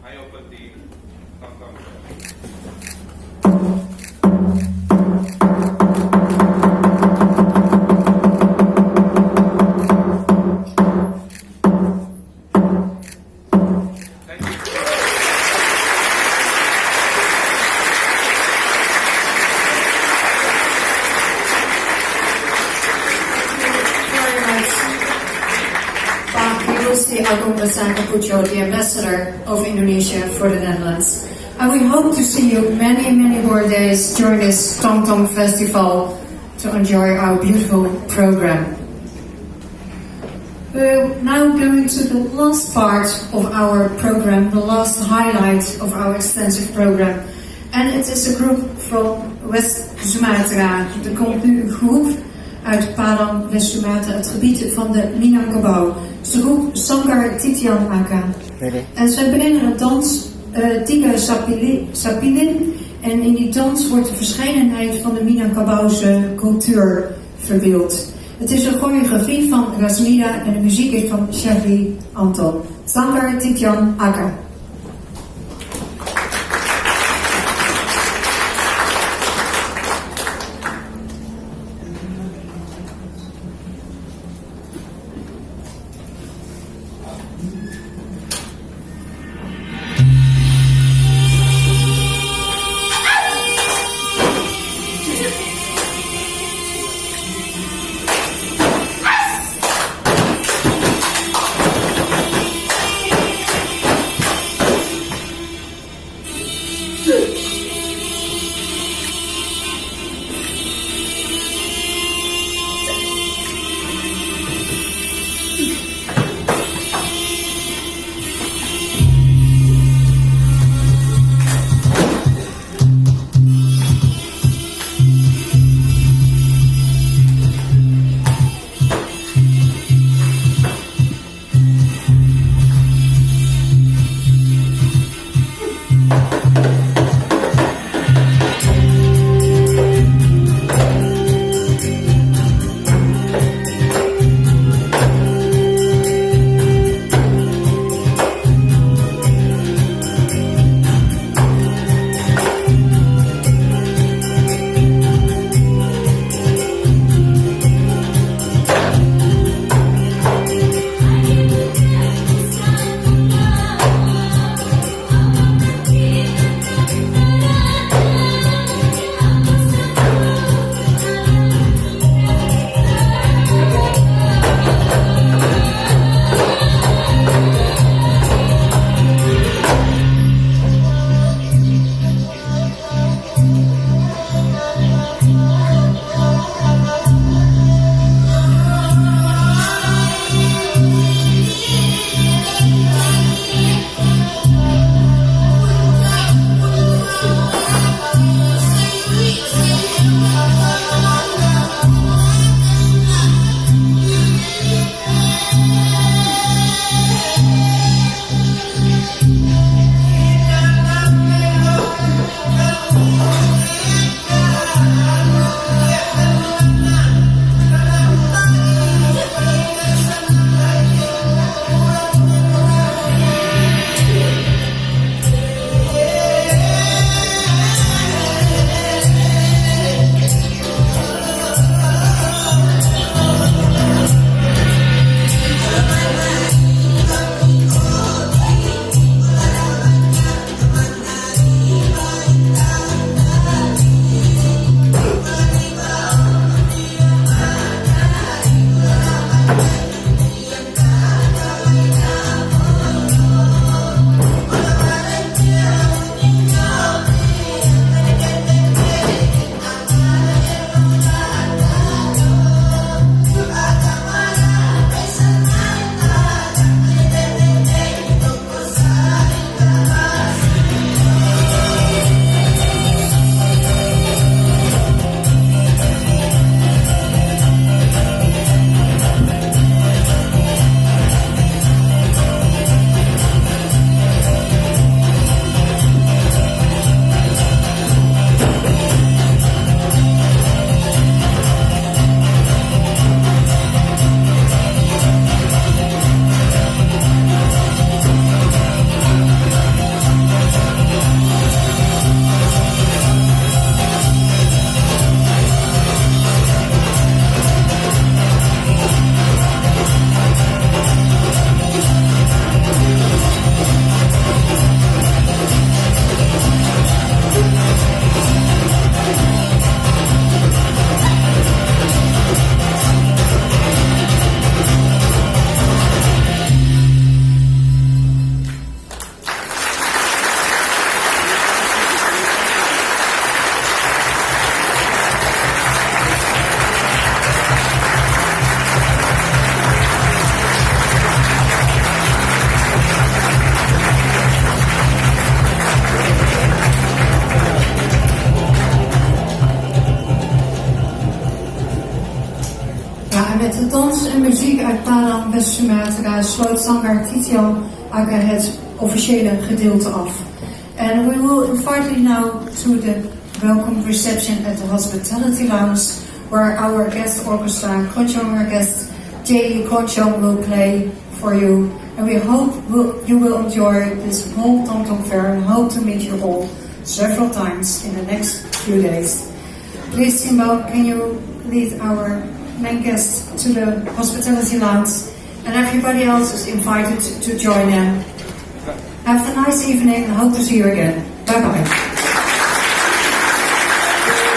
I open the Tom-Tom. Agung Basaka Pujo, the ambassador of Indonesia for the Netherlands. And we hope to see you many, many more days during this Tong Tong Festival to enjoy our beautiful program. We're now going to the last part of our program, the last highlight of our extensive program. And it is a group from West Sumatra. Er komt nu een groep uit Padang, West Sumatra, het gebied van de Minangkabau. Ze groep Sanggar Titian Aka. En zij brengen een dans, Tiga Sapilin. En in die dans wordt de verscheidenheid van de Minangkabauwse cultuur verbeeld. Het is een choreografie van Rasmida en de muziek is van Shahri Anton. Sanggar Titian Aka. West Sumatra sloot zanger Titian Aga het officiële gedeelte af. And we will invite you now to the welcome reception at the Hospitality Lounge, where our guest orchestra, Konchong guest J.E. Konchong, will play for you. And we hope you will enjoy this whole Tom Tom Fair and hope to meet you all several times in the next few days. Please, Simbo, can you lead our main guests to the Hospitality Lounge? And everybody else is invited to join them. Have a nice evening and hope to see you again. Bye-bye.